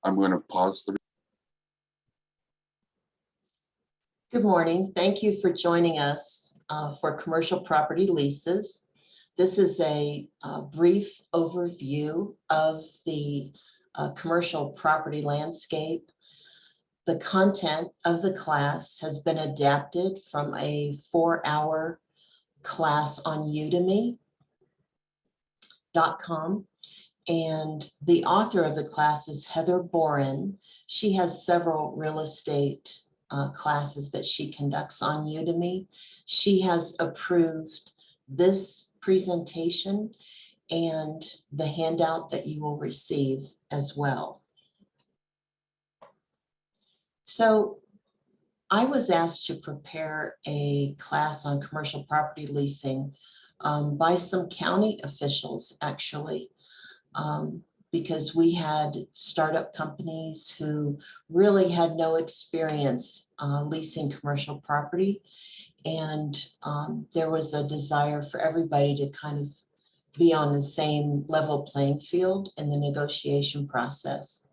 I'm going to pause the. Good morning. Thank you for joining us for commercial property leases. This is a brief overview of the commercial property landscape. The content of the class has been adapted from a 4-hour class on udemy.com. And the author of the class is Heather Boren. She has several real estate classes that she conducts on Udemy. She has approved this presentation and the handout that you will receive as well. So I was asked to prepare a class on commercial property leasing by some county officials, actually. Because we had startup companies who really had no experience leasing commercial property. And there was a desire for everybody to kind of be on the same level playing field in the negotiation process.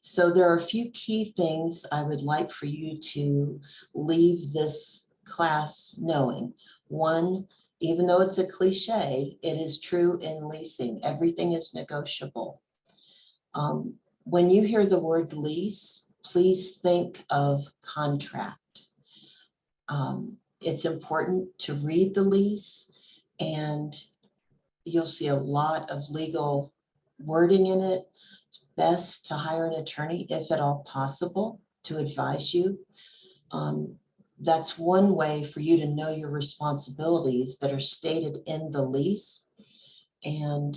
So there are a few key things I would like for you to leave this class knowing. One, even though it's a cliche, it is true in leasing. Everything is negotiable. When you hear the word lease, please think of contract. It's important to read the lease, and you'll see a lot of legal wording in it. It's best to hire an attorney, if at all possible, to advise you. That's one way for you to know your responsibilities that are stated in the lease, and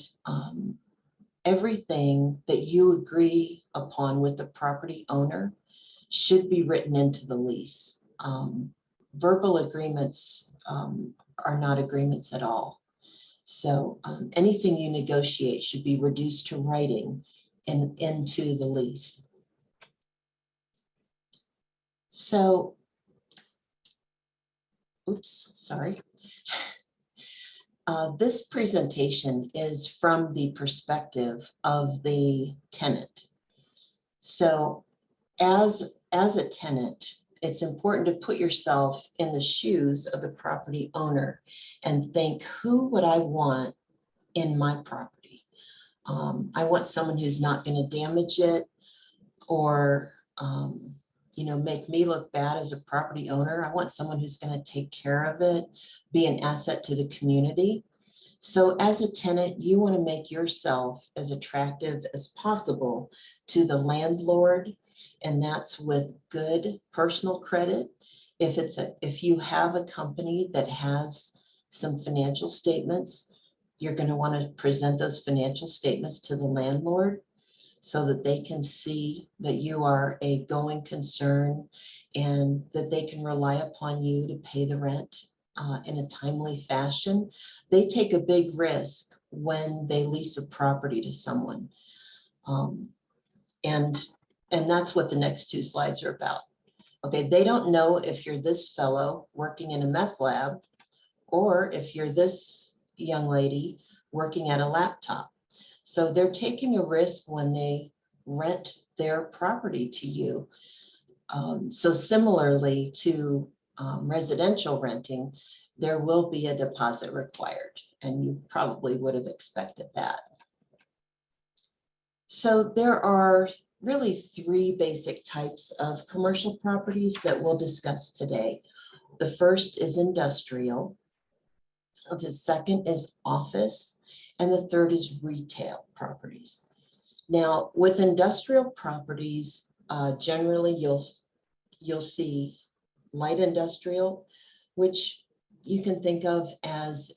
everything that you agree upon with the property owner should be written into the lease. Verbal agreements are not agreements at all. So anything you negotiate should be reduced to writing and into the lease. So oops, sorry. This presentation is from the perspective of the tenant. So as a tenant, it's important to put yourself in the shoes of the property owner and think, who would I want in my property? I want someone who's not going to damage it or make me look bad as a property owner. I want someone who's going to take care of it, be an asset to the community. So as a tenant, you want to make yourself as attractive as possible to the landlord, and that's with good personal credit. If you have a company that has some financial statements, you're going to want to present those financial statements to the landlord, so that they can see that you are a going concern and that they can rely upon you to pay the rent in a timely fashion. They take a big risk when they lease a property to someone. And that's what the next two slides are about. Okay, they don't know if you're this fellow working in a meth lab or if you're this young lady working at a laptop. So they're taking a risk when they rent their property to you. So similarly to residential renting, there will be a deposit required, and you probably would have expected that. So there are really three basic types of commercial properties that we'll discuss today. The first is industrial. The second is office. And the third is retail properties. Now, with industrial properties, generally you'll see light industrial, which you can think of as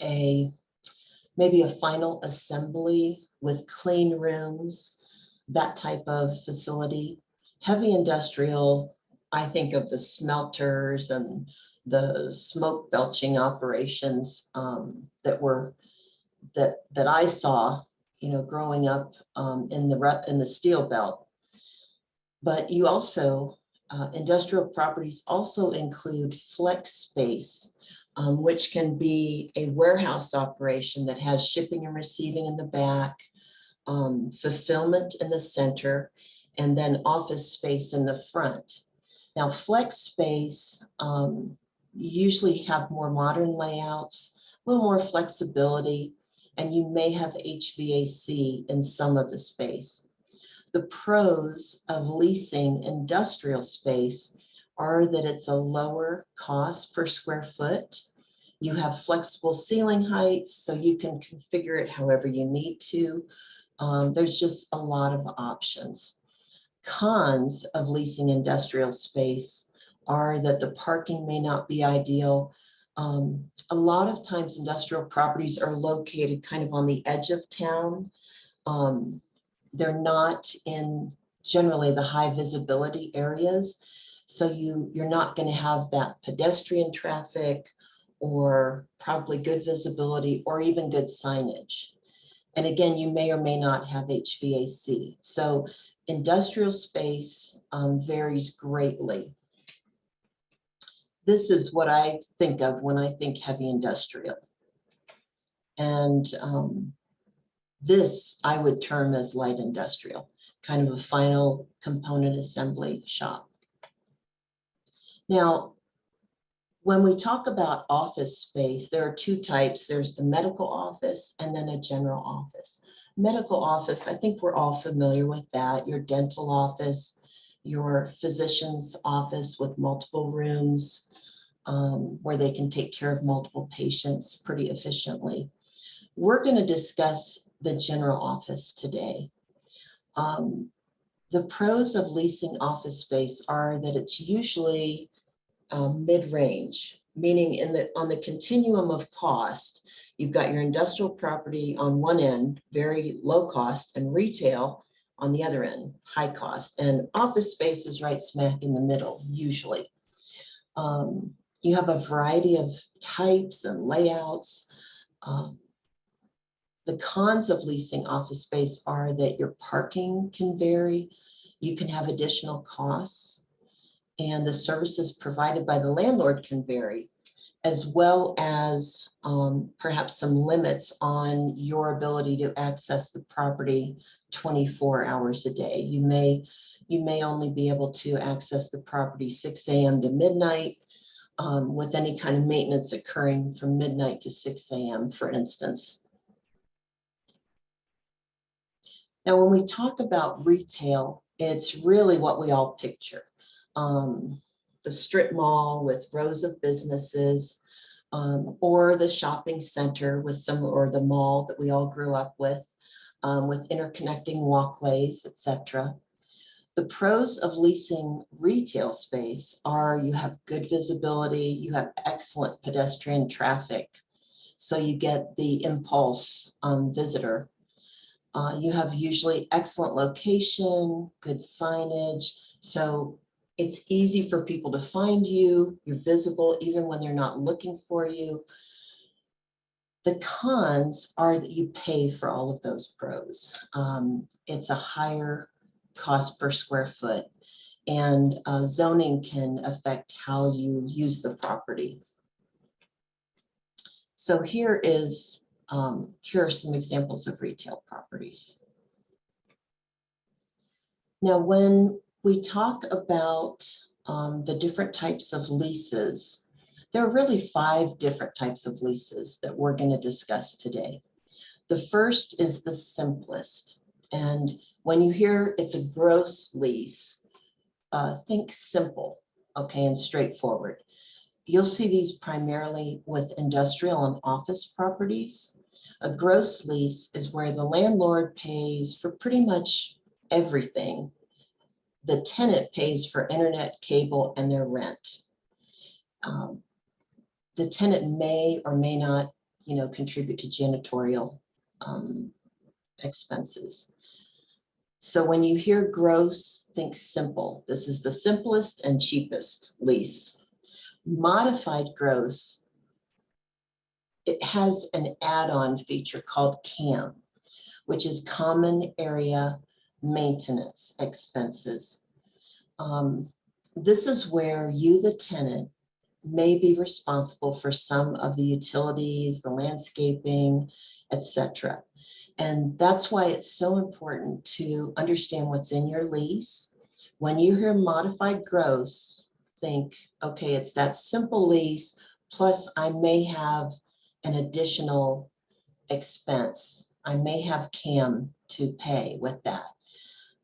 maybe a final assembly with clean rooms, that type of facility. Heavy industrial, I think of the smelters and the smoke belching operations that I saw, growing up in the steel belt. But you also, industrial properties also include flex space, which can be a warehouse operation that has shipping and receiving in the back, fulfillment in the center, and then office space in the front. Now, flex space, usually have more modern layouts, a little more flexibility, and you may have HVAC in some of the space. The pros of leasing industrial space are that it's a lower cost per square foot. You have flexible ceiling heights, so you can configure it however you need to. There's just a lot of options. Cons of leasing industrial space are that the parking may not be ideal. A lot of times industrial properties are located kind of on the edge of town. They're not in generally the high visibility areas. So you're not going to have that pedestrian traffic or probably good visibility or even good signage. And again, you may or may not have HVAC. So industrial space varies greatly. This is what I think of when I think heavy industrial. And this I would term as light industrial, kind of a final component assembly shop. Now, when we talk about office space, there are two types. There's the medical office and then a general office. Medical office, I think we're all familiar with that. Your dental office, your physician's office with multiple rooms where they can take care of multiple patients pretty efficiently. We're going to discuss the general office today. The pros of leasing office space are that it's usually mid-range, meaning on the continuum of cost, you've got your industrial property on one end, very low cost, and retail on the other end, high cost, and office space is right smack in the middle, usually. You have a variety of types and layouts. The cons of leasing office space are that your parking can vary. You can have additional costs, and the services provided by the landlord can vary, as well as perhaps some limits on your ability to access the property 24 hours a day. You may only be able to access the property 6 a.m. to midnight, with any kind of maintenance occurring from midnight to 6 a.m., for instance. Now, when we talk about retail, it's really what we all picture. The strip mall with rows of businesses, or the shopping center with or the mall that we all grew up with interconnecting walkways, etc. The pros of leasing retail space are you have good visibility, you have excellent pedestrian traffic, so you get the impulse visitor. You have usually excellent location, good signage, so it's easy for people to find you. You're visible even when they're not looking for you. The cons are that you pay for all of those pros. It's a higher cost per square foot, and zoning can affect how you use the property. So here are some examples of retail properties. Now, when we talk about the different types of leases, there are really 5 different types of leases that we're going to discuss today. The first is the simplest. And when you hear it's a gross lease, think simple, okay, and straightforward. You'll see these primarily with industrial and office properties. A gross lease is where the landlord pays for pretty much everything. The tenant pays for internet, cable, and their rent. The tenant may or may not, contribute to janitorial expenses. So when you hear gross, think simple. This is the simplest and cheapest lease. Modified gross, it has an add-on feature called CAM, which is common area maintenance expenses. This is where you, the tenant, may be responsible for some of the utilities, the landscaping, etc. And that's why it's so important to understand what's in your lease. When you hear modified gross, think, okay, it's that simple lease, plus I may have an additional expense. I may have CAM to pay with that.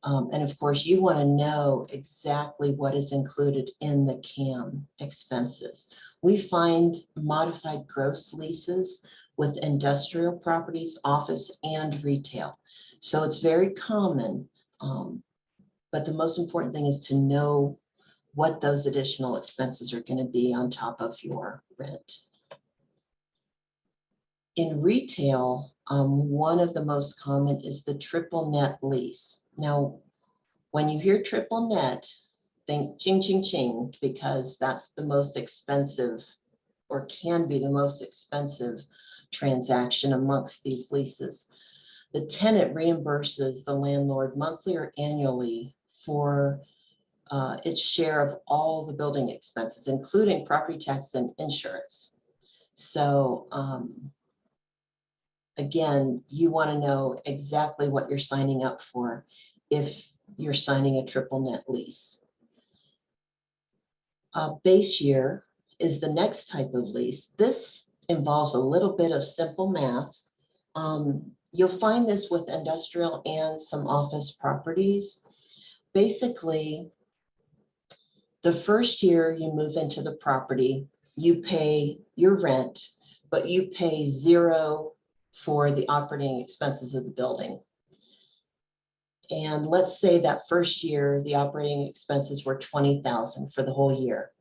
And of course, you want to know exactly what is included in the CAM expenses. We find modified gross leases with industrial properties, office, and retail. So it's very common, but the most important thing is to know what those additional expenses are going to be on top of your rent. In retail, one of the most common is the triple net lease. Now, when you hear triple net, think ching, ching, ching, because that's the most expensive or can be the most expensive transaction amongst these leases. The tenant reimburses the landlord monthly or annually for its share of all the building expenses, including property tax and insurance. So again, you want to know exactly what you're signing up for if you're signing a triple net lease. Base year is the next type of lease. This involves a little bit of simple math. You'll find this with industrial and some office properties. Basically, the first year you move into the property, you pay your rent, but you pay zero for the operating expenses of the building. And let's say that first year, the operating expenses were $20,000 for the whole year.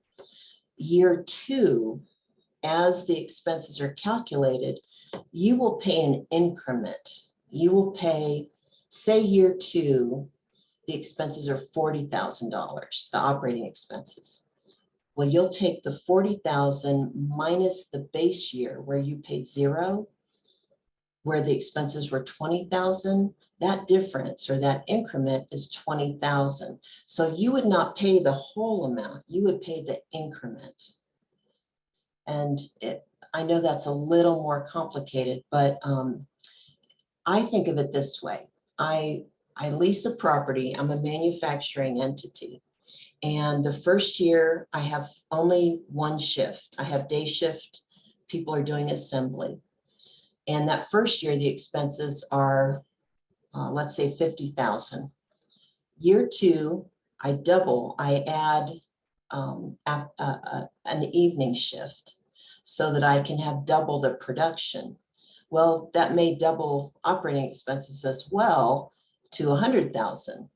Year two, as the expenses are calculated, you will pay an increment. You will pay, say year two, the expenses are $40,000, the operating expenses. Well, you'll take the $40,000 minus the base year where you paid zero, where the expenses were $20,000, that difference or that increment is $20,000. So you would not pay the whole amount, you would pay the increment. And I know that's a little more complicated, but I think of it this way. I lease a property, I'm a manufacturing entity. And the first year I have only one shift. I have day shift, people are doing assembly. And that first year, the expenses are, let's say 50,000. Year two, I double, I add an evening shift so that I can have double the production. Well, that may double operating expenses as well to 100,000.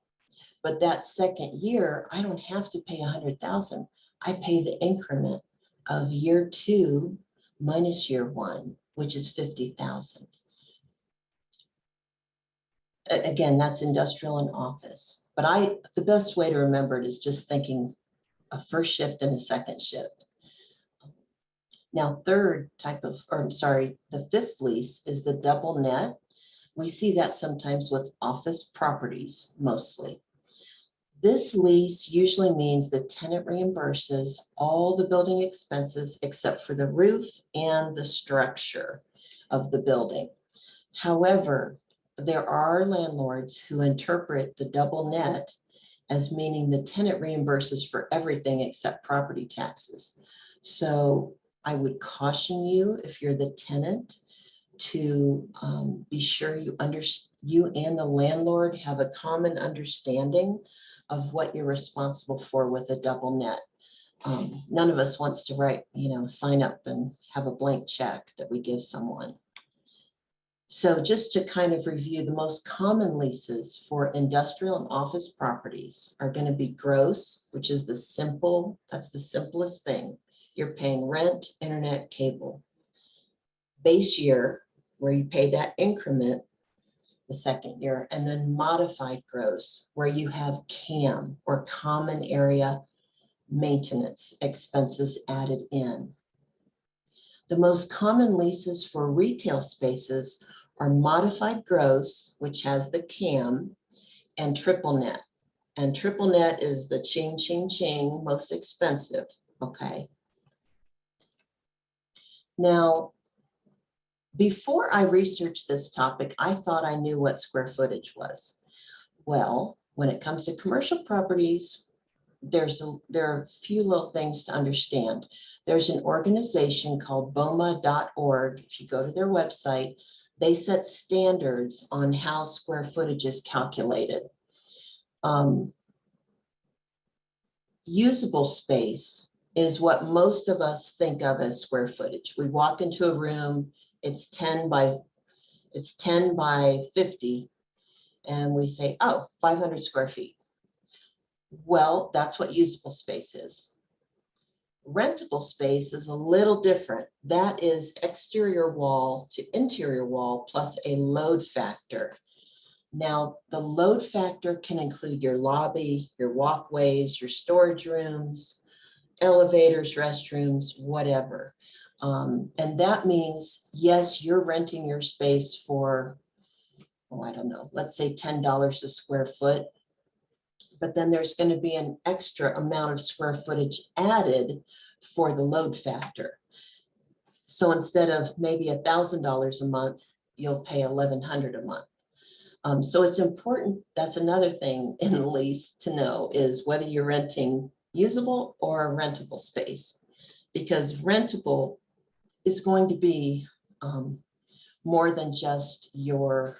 But that second year, I don't have to pay 100,000. I pay the increment of year two minus year one, which is 50,000. Again, that's industrial and office. But the best way to remember it is just thinking a first shift and a second shift. Now, the fifth lease is the double net. We see that sometimes with office properties mostly. This lease usually means the tenant reimburses all the building expenses except for the roof and the structure of the building. However, there are landlords who interpret the double net as meaning the tenant reimburses for everything except property taxes. So I would caution you, if you're the tenant, to be sure you and the landlord have a common understanding of what you're responsible for with a double net. None of us wants to sign up and have a blank check that we give someone. So just to kind of review, the most common leases for industrial and office properties are going to be gross, which is that's the simplest thing. You're paying rent, internet, cable. Base year, where you pay that increment the second year, and then modified gross, where you have CAM or common area maintenance expenses added in. The most common leases for retail spaces are modified gross, which has the CAM, and triple net. And triple net is the ching, ching, ching, most expensive, okay? Now, Before I researched this topic, I thought I knew what square footage was. Well, when it comes to commercial properties, there are a few little things to understand. There's an organization called BOMA.org. If you go to their website, they set standards on how square footage is calculated. Usable space is what most of us think of as square footage. We walk into a room, it's 10 by 50, and we say, oh, 500 square feet. Well, that's what usable space is. Rentable space is a little different. That is exterior wall to interior wall plus a load factor. Now, the load factor can include your lobby, your walkways, your storage rooms, elevators, restrooms, whatever. And that means, yes, you're renting your space for, oh, I don't know, let's say $10 a square foot. But then there's going to be an extra amount of square footage added for the load factor. So instead of maybe $1,000 a month, you'll pay $1,100 a month. So it's important. That's another thing in the lease to know, is whether you're renting usable or a rentable space, because rentable is going to be more than just your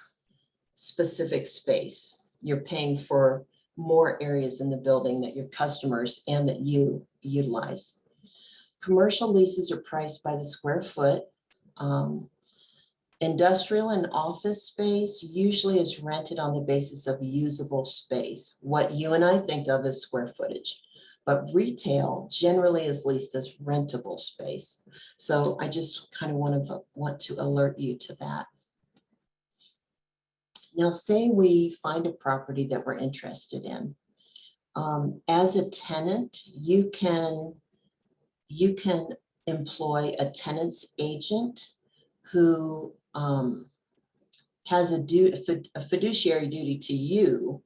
specific space. You're paying for more areas in the building that your customers and that you utilize. Commercial leases are priced by the square foot. Industrial and office space usually is rented on the basis of usable space, what you and I think of as square footage. But retail generally is leased as rentable space. So I just kind of want to alert you to that. Now, say we find a property that we're interested in. As a tenant, you can employ a tenant's agent who has a fiduciary duty to you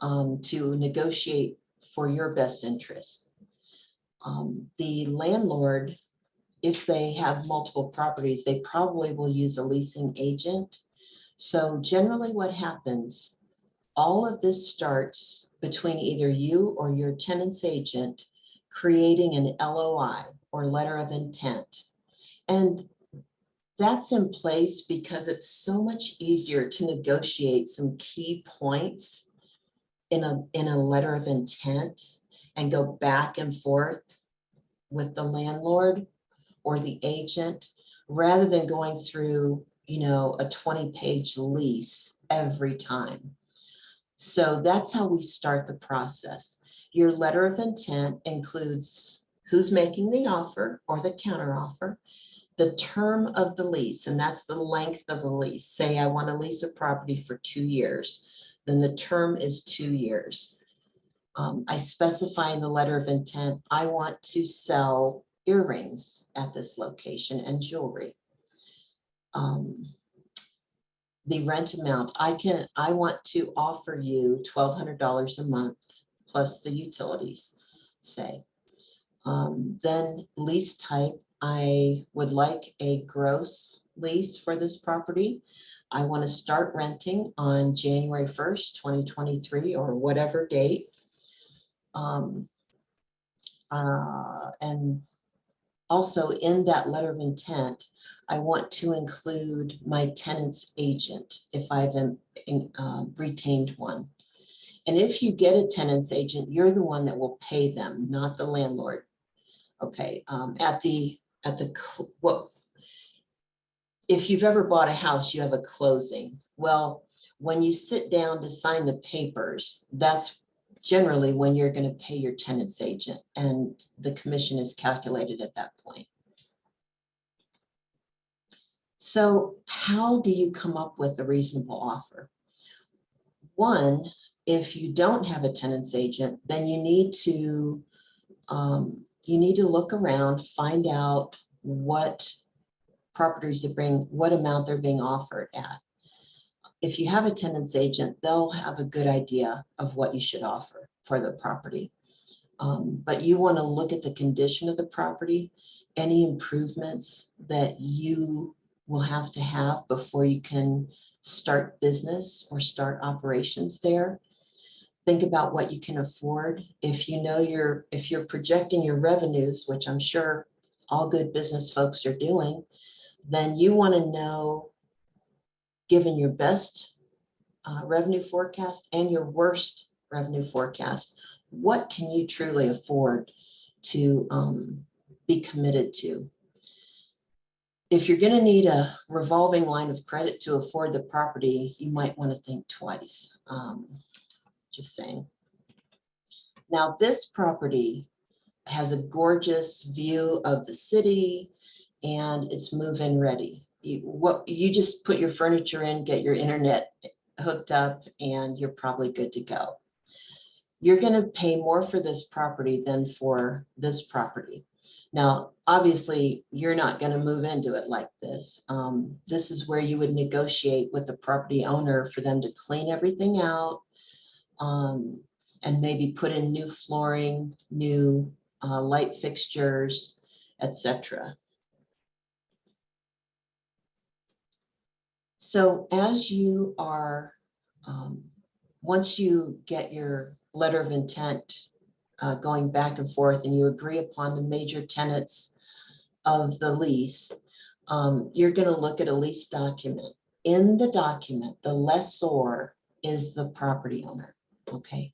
to negotiate for your best interest. The landlord, if they have multiple properties, they probably will use a leasing agent. So generally what happens, all of this starts between either you or your tenant's agent creating an LOI, or letter of intent. And that's in place because it's so much easier to negotiate some key points in a letter of intent and go back and forth with the landlord or the agent, rather than going through, you know, a 20-page lease every time. So that's how we start the process. Your letter of intent includes who's making the offer or the counteroffer, the term of the lease, and that's the length of the lease. Say I want to lease a property for 2 years, then the term is 2 years. I specify in the letter of intent, I want to sell earrings at this location and jewelry. The rent amount, I want to offer you $1,200 a month plus the utilities, say. Then lease type, I would like a gross lease for this property. I want to start renting on January 1st, 2023, or whatever date. And also in that letter of intent, I want to include my tenant's agent if I've retained one. And if you get a tenant's agent, you're the one that will pay them, not the landlord. Okay, if you've ever bought a house, you have a closing. Well, when you sit down to sign the papers, that's generally when you're going to pay your tenant's agent, and the commission is calculated at that point. So how do you come up with a reasonable offer? One, if you don't have a tenant's agent, then you need to look around, find out what properties what amount they're being offered at. If you have a tenant's agent, they'll have a good idea of what you should offer for the property. But you want to look at the condition of the property, any improvements that you will have to have before you can start business or start operations there. Think about what you can afford. If you know if you're projecting your revenues, which I'm sure all good business folks are doing, then you want to know, given your best revenue forecast and your worst revenue forecast, what can you truly afford to be committed to? If you're going to need a revolving line of credit to afford the property, you might want to think twice. Just saying. Now, this property has a gorgeous view of the city and it's move-in ready. You just put your furniture in, get your internet hooked up, and you're probably good to go. You're going to pay more for this property than for this property. Now, obviously, you're not going to move into it like this. This is where you would negotiate with the property owner for them to clean everything out, and maybe put in new flooring, new light fixtures, etc. So as you are, once you get your letter of intent going back and forth and you agree upon the major tenets of the lease, you're going to look at a lease document. In the document, the lessor is the property owner, okay?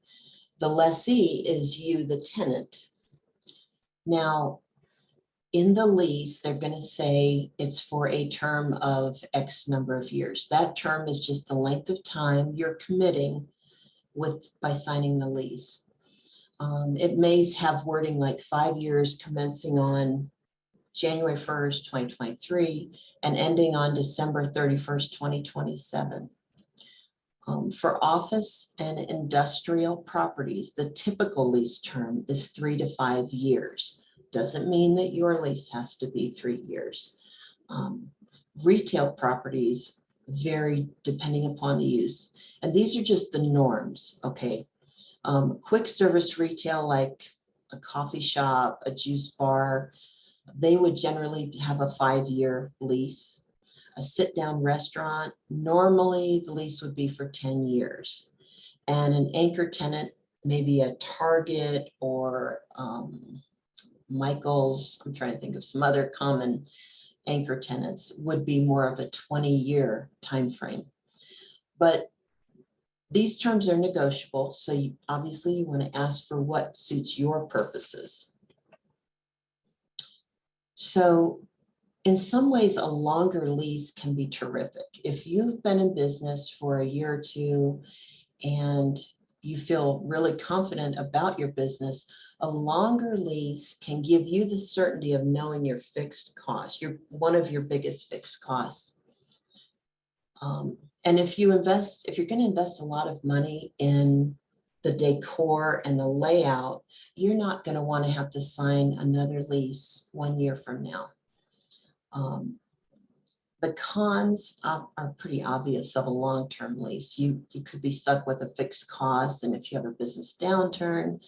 The lessee is you, the tenant. Now, in the lease, they're going to say it's for a term of X number of years. That term is just the length of time you're committing by signing the lease. It may have wording like 5 years commencing on January 1st, 2023, and ending on December 31st, 2027. For office and industrial properties, the typical lease term is 3 to 5 years. Doesn't mean that your lease has to be 3 years. Retail properties vary depending upon the use. And these are just the norms, okay? Quick service retail like a coffee shop, a juice bar, they would generally have a 5-year lease. A sit-down restaurant, normally the lease would be for 10 years. And an anchor tenant, maybe a Target or Michael's, I'm trying to think of some other common anchor tenants, would be more of a 20-year time frame. But these terms are negotiable, so obviously you want to ask for what suits your purposes. So in some ways, a longer lease can be terrific. If you've been in business for a year or two and you feel really confident about your business, a longer lease can give you the certainty of knowing your fixed costs, one of your biggest fixed costs. And if you're going to invest a lot of money in the decor and the layout, you're not going to want to have to sign another lease 1 year from now. The cons are pretty obvious of a long-term lease. You could be stuck with a fixed cost, and if you have a business downturn,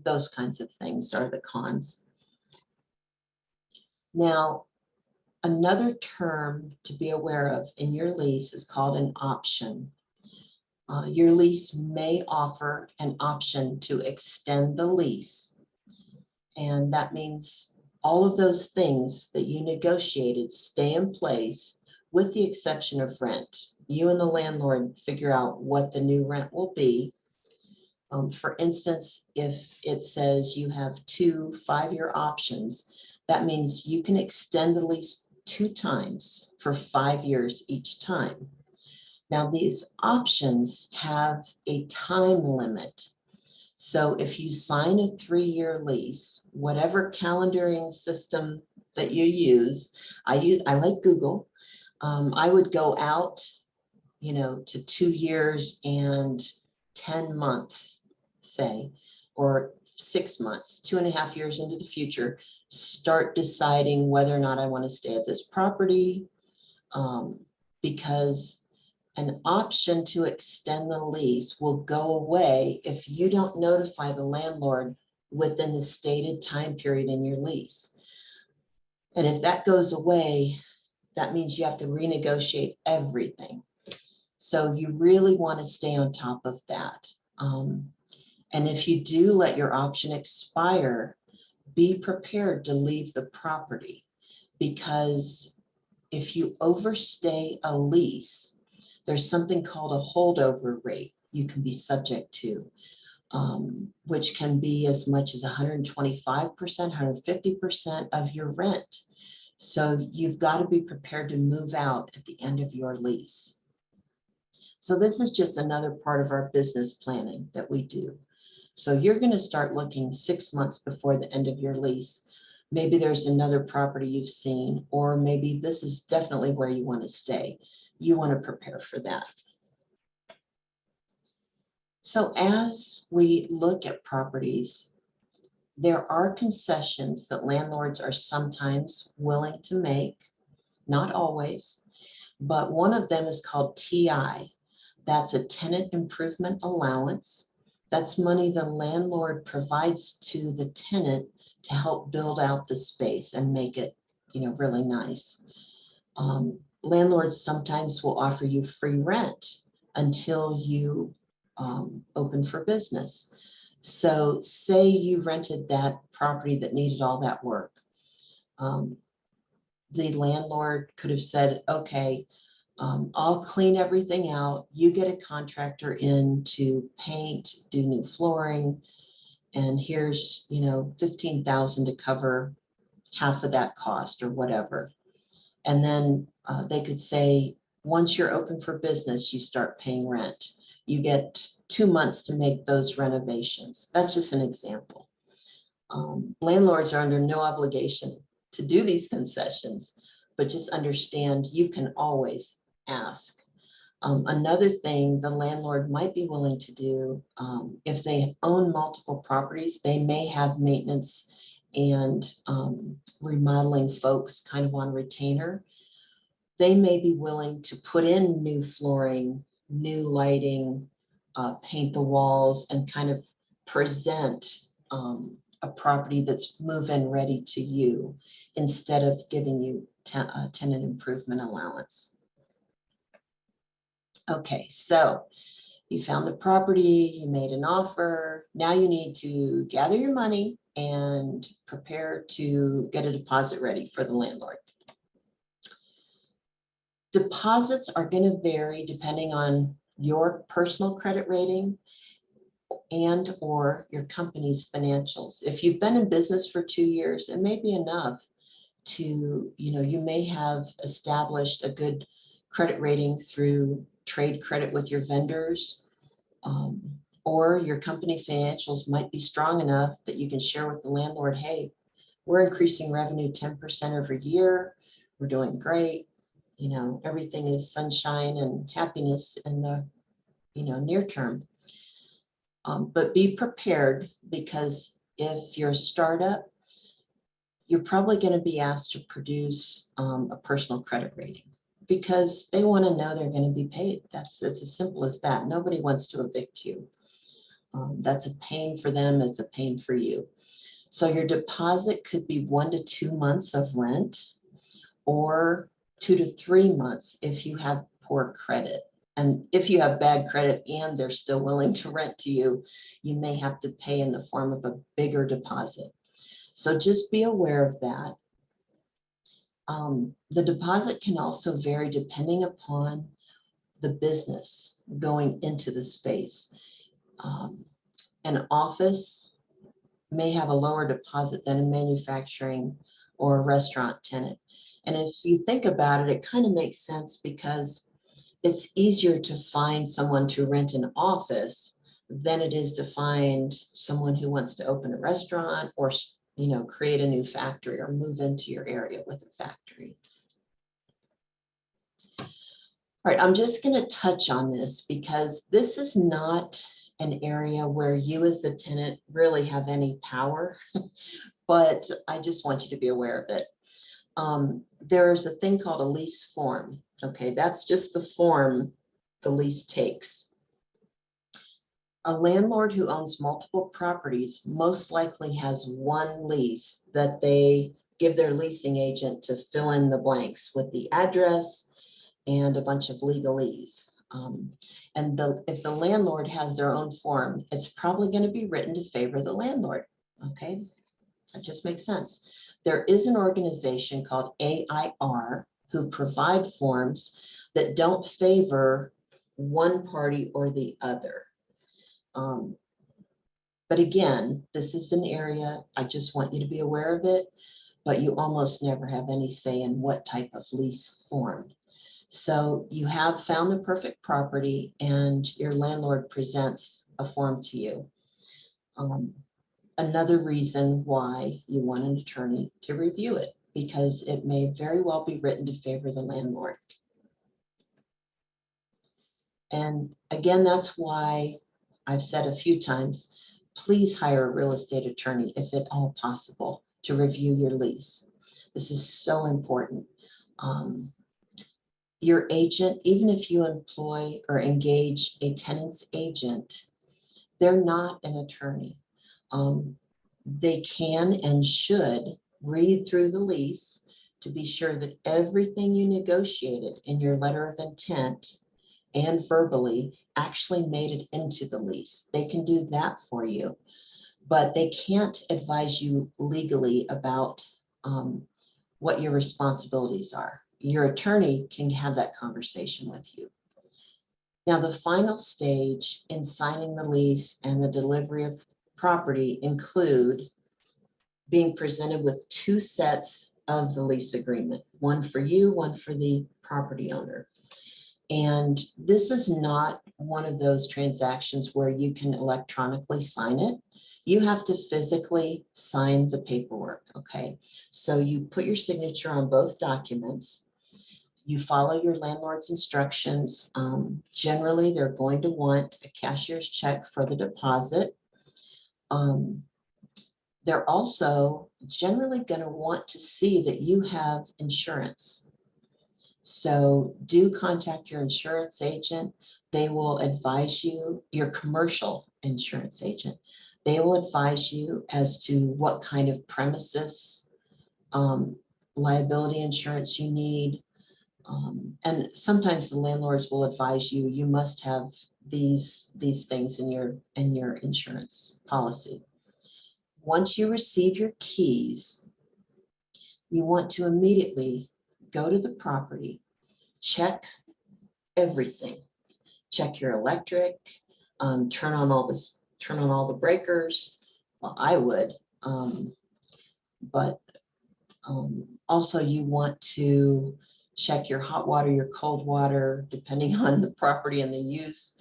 those kinds of things are the cons. Now, another term to be aware of in your lease is called an option. Your lease may offer an option to extend the lease, and that means all of those things that you negotiated stay in place with the exception of rent. You and the landlord figure out what the new rent will be. For instance, if it says you have 2 5-year options, that means you can extend the lease 2 times for 5 years each time. Now, these options have a time limit. So if you sign a 3-year lease, whatever calendaring system that you use, I like Google. I would go out, to 2 years and 10 months, say, or 6 months, 2.5 years into the future, start deciding whether or not I want to stay at this property, because an option to extend the lease will go away if you don't notify the landlord within the stated time period in your lease. And if that goes away, that means you have to renegotiate everything. So you really want to stay on top of that. And if you do let your option expire, be prepared to leave the property, because if you overstay a lease, there's something called a holdover rate you can be subject to, which can be as much as 125%, 150% of your rent. So you've got to be prepared to move out at the end of your lease. So this is just another part of our business planning that we do. So you're going to start looking 6 months before the end of your lease. Maybe there's another property you've seen, or maybe this is definitely where you want to stay. You want to prepare for that. So as we look at properties, there are concessions that landlords are sometimes willing to make, not always, but one of them is called TI. That's a tenant improvement allowance. That's money the landlord provides to the tenant to help build out the space and make it, really nice. Landlords sometimes will offer you free rent until you open for business. So say you rented that property that needed all that work. The landlord could have said, okay, I'll clean everything out. You get a contractor in to paint, do new flooring, and here's, $15,000 to cover half of that cost or whatever. And then they could say, once you're open for business, you start paying rent. You get 2 months to make those renovations. That's just an example. Landlords are under no obligation to do these concessions, but just understand you can always ask. Another thing the landlord might be willing to do, if they own multiple properties, they may have maintenance and remodeling folks kind of on retainer. They may be willing to put in new flooring, new lighting, paint the walls, and kind of present a property that's move-in ready to you instead of giving you a tenant improvement allowance. Okay, so you found the property, you made an offer. Now you need to gather your money and prepare to get a deposit ready for the landlord. Deposits are going to vary depending on your personal credit rating and or your company's financials. If you've been in business for 2 years, it may be enough to, you may have established a good credit rating through trade credit with your vendors, or your company financials might be strong enough that you can share with the landlord, hey, we're increasing revenue 10% every year. We're doing great. Everything is sunshine and happiness in the, near term. But be prepared, because if you're a startup, you're probably going to be asked to produce a personal credit rating, because they want to know they're going to be paid. It's as simple as that. Nobody wants to evict you. That's a pain for them. It's a pain for you. So your deposit could be 1 to 2 months of rent, or 2 to 3 months if you have poor credit. And if you have bad credit and they're still willing to rent to you, you may have to pay in the form of a bigger deposit. So just be aware of that. The deposit can also vary depending upon the business going into the space. An office may have a lower deposit than a manufacturing or a restaurant tenant. And if you think about it, it kind of makes sense, because it's easier to find someone to rent an office than it is to find someone who wants to open a restaurant or, create a new factory or move into your area with a factory. All right, I'm just going to touch on this because this is not an area where you as the tenant really have any power, but I just want you to be aware of it. There's a thing called a lease form. Okay, that's just the form the lease takes. A landlord who owns multiple properties most likely has one lease that they give their leasing agent to fill in the blanks with the address and a bunch of legalese. And if the landlord has their own form, it's probably going to be written to favor the landlord. Okay, that just makes sense. There is an organization called AIR who provide forms that don't favor one party or the other. But again, this is an area, I just want you to be aware of it, but you almost never have any say in what type of lease form. So you have found the perfect property and your landlord presents a form to you. Another reason why you want an attorney to review it, because it may very well be written to favor the landlord. And again, that's why I've said a few times, please hire a real estate attorney if at all possible to review your lease. This is so important. Your agent, even if you employ or engage a tenant's agent, they're not an attorney. They can and should read through the lease to be sure that everything you negotiated in your letter of intent and verbally actually made it into the lease. They can do that for you, but they can't advise you legally about what your responsibilities are. Your attorney can have that conversation with you. Now, the final stage in signing the lease and the delivery of property include being presented with two sets of the lease agreement, one for you, one for the property owner. And this is not one of those transactions where you can electronically sign it. You have to physically sign the paperwork, okay? So you put your signature on both documents. You follow your landlord's instructions. Generally, they're going to want a cashier's check for the deposit. They're also generally going to want to see that you have insurance. So do contact your insurance agent. They will advise you, your commercial insurance agent. They will advise you as to what kind of premises liability insurance you need. And sometimes the landlords will advise you, you must have these things in your insurance policy. Once you receive your keys, you want to immediately go to the property, check everything, check your electric, turn on all the breakers. Well, I would, but also you want to check your hot water, your cold water, depending on the property and the use.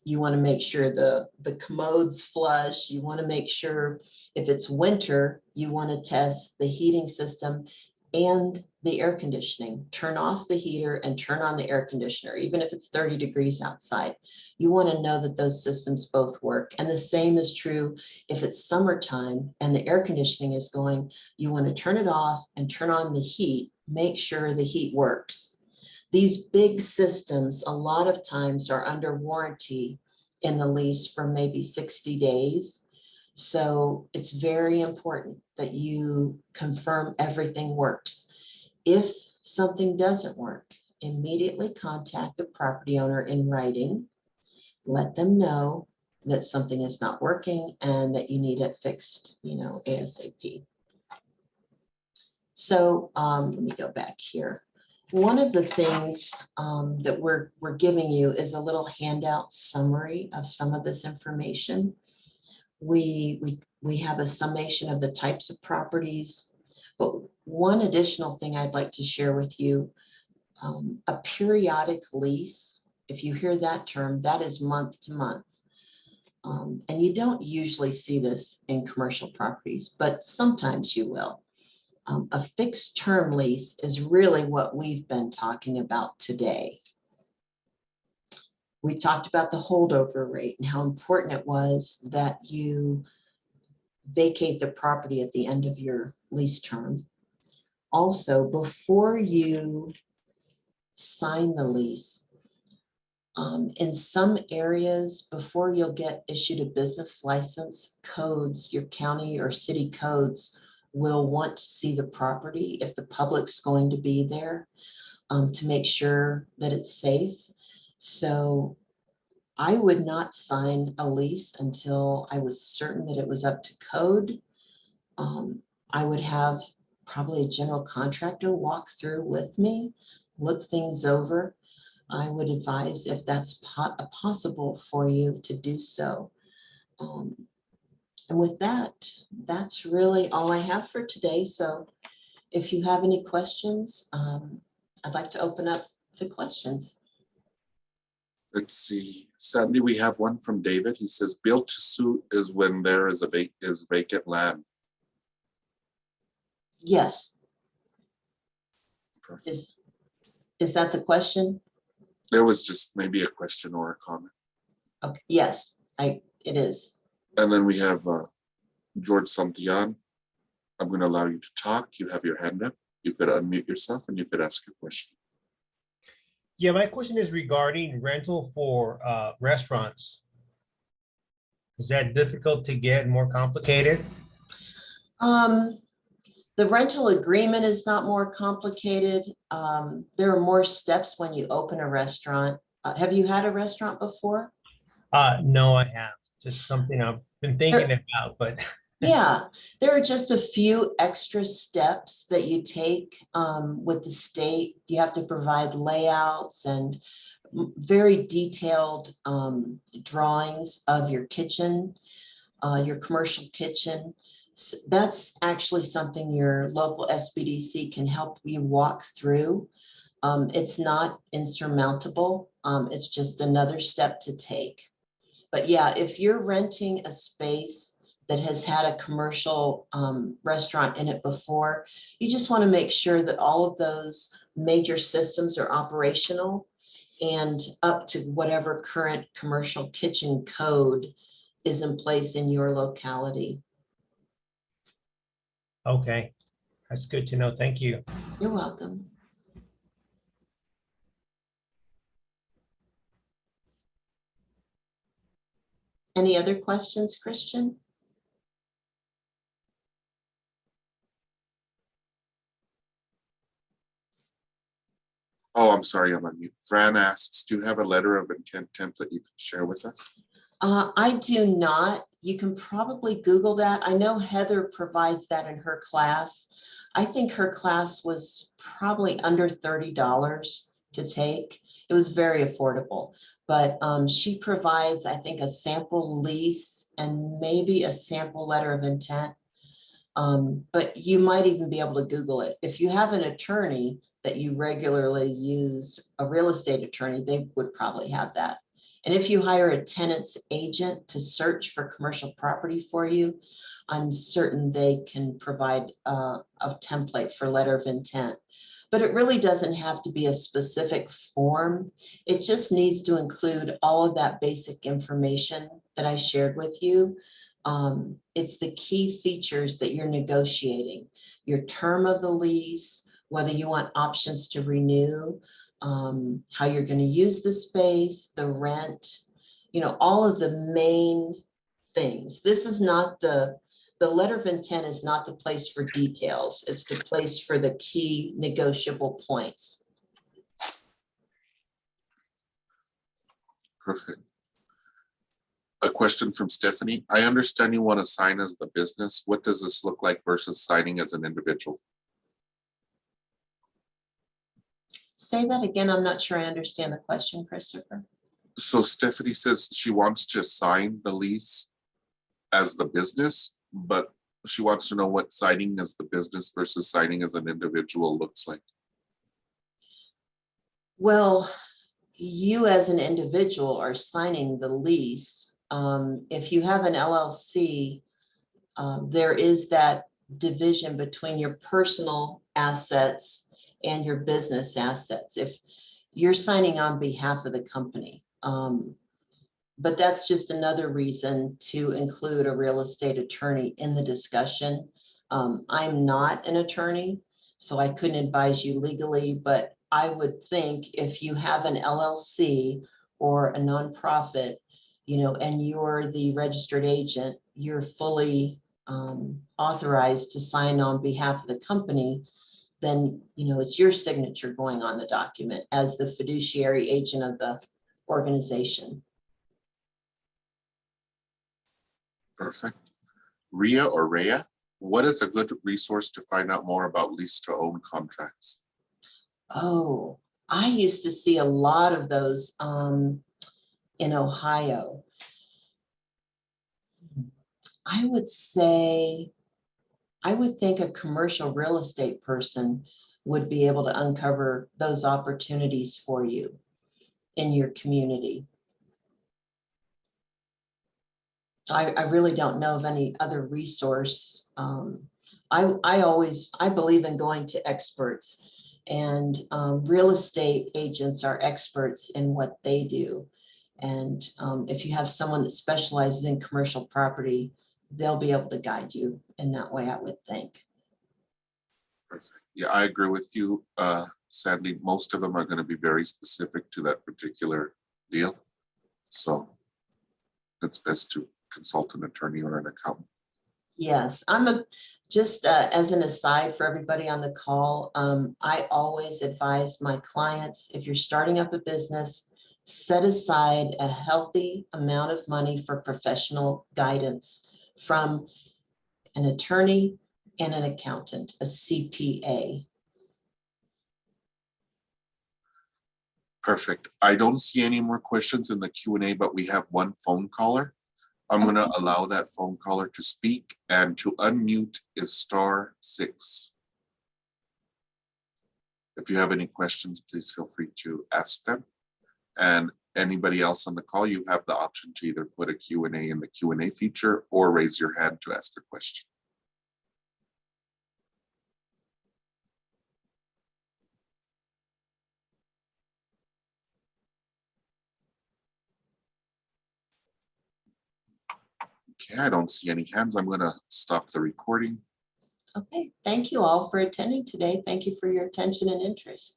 You want to make sure the commodes flush. You want to make sure if it's winter, you want to test the heating system and the air conditioning. Turn off the heater and turn on the air conditioner, even if it's 30 degrees outside. You want to know that those systems both work. And the same is true if it's summertime and the air conditioning is going, you want to turn it off and turn on the heat, make sure the heat works. These big systems, a lot of times are under warranty in the lease for maybe 60 days. So it's very important that you confirm everything works. If something doesn't work, immediately contact the property owner in writing. Let them know that something is not working and that you need it fixed, ASAP. So let me go back here. One of the things that we're giving you is a little handout summary of some of this information. We have a summation of the types of properties, but one additional thing I'd like to share with you, a periodic lease, if you hear that term, that is month to month. And you don't usually see this in commercial properties, but sometimes you will. A fixed term lease is really what we've been talking about today. We talked about the holdover rate and how important it was that you vacate the property at the end of your lease term. Also, before you sign the lease, in some areas, before you'll get issued a business license, codes, your county or city codes will want to see the property if the public's going to be there, to make sure that it's safe. So I would not sign a lease until I was certain that it was up to code. I would have probably a general contractor walk through with me, look things over. I would advise if that's possible for you to do so. And with that, that's really all I have for today. So if you have any questions, I'd like to open up to questions. Let's see, Sandy, we have one from David. He says, built to suit is when there is vacant land. Yes. Perfect. Is that the question? There was just maybe a question or a comment. Okay. Yes, it is. And then we have George Santillan. I'm going to allow you to talk. You have your hand up. You could unmute yourself and you could ask your question. Yeah, my question is regarding rental for restaurants. Is that difficult to get, more complicated? The rental agreement is not more complicated. There are more steps when you open a restaurant. Have you had a restaurant before? No, I have. Just something I've been thinking about, but yeah, there are just a few extra steps that you take with the state. You have to provide layouts and very detailed drawings of your kitchen, your commercial kitchen. So that's actually something your local SBDC can help you walk through. It's not insurmountable. It's just another step to take. But yeah, if you're renting a space that has had a commercial restaurant in it before, you just want to make sure that all of those major systems are operational and up to whatever current commercial kitchen code is in place in your locality. okay, that's good to know. Thank you. You're welcome. Any other questions, Christian? Oh, I'm sorry, I'm on mute. Fran asks, do you have a letter of intent template you can share with us? I do not. You can probably Google that. I know Heather provides that in her class. I think her class was probably under $30 to take. It was very affordable, but she provides, I think, a sample lease and maybe a sample letter of intent. But you might even be able to Google it. If you have an attorney that you regularly use, a real estate attorney, they would probably have that. And if you hire a tenant's agent to search for commercial property for you, I'm certain they can provide a template for letter of intent. But it really doesn't have to be a specific form. It just needs to include all of that basic information that I shared with you. It's the key features that you're negotiating, your term of the lease, whether you want options to renew, how you're going to use the space, the rent, all of the main things. This is not the letter of intent is not the place for details. It's the place for the key negotiable points. Perfect. A question from Stephanie. I understand you want to sign as the business. What does this look like versus signing as an individual? Say that again. I'm not sure I understand the question, Christopher. So Stephanie says she wants to sign the lease as the business, but she wants to know what signing as the business versus signing as an individual looks like. Well, you as an individual are signing the lease. If you have an LLC, there is that division between your personal assets and your business assets. If you're signing on behalf of the company, but that's just another reason to include a real estate attorney in the discussion. I'm not an attorney, so I couldn't advise you legally, but I would think if you have an LLC or a nonprofit, and you're the registered agent, you're fully authorized to sign on behalf of the company, then, it's your signature going on the document as the fiduciary agent of the organization. Perfect. Ria or Rhea, what is a good resource to find out more about lease to own contracts? Oh, I used to see a lot of those in Ohio. I would think a commercial real estate person would be able to uncover those opportunities for you in your community. I really don't know of any other resource. I believe in going to experts, and real estate agents are experts in what they do. And if you have someone that specializes in commercial property, they'll be able to guide you in that way, I would think. Perfect. Yeah, I agree with you. Sadly, most of them are going to be very specific to that particular deal. So it's best to consult an attorney or an accountant. Yes, just as an aside for everybody on the call, I always advise my clients, if you're starting up a business, set aside a healthy amount of money for professional guidance from an attorney and an accountant, a CPA. Perfect. I don't see any more questions in the Q&A, but we have one phone caller. I'm going to allow that phone caller to speak, and to unmute is *6. If you have any questions, please feel free to ask them. And anybody else on the call, you have the option to either put a Q&A in the Q&A feature or raise your hand to ask a question. Okay, I don't see any hands. I'm going to stop the recording. Okay, thank you all for attending today. Thank you for your attention and interest.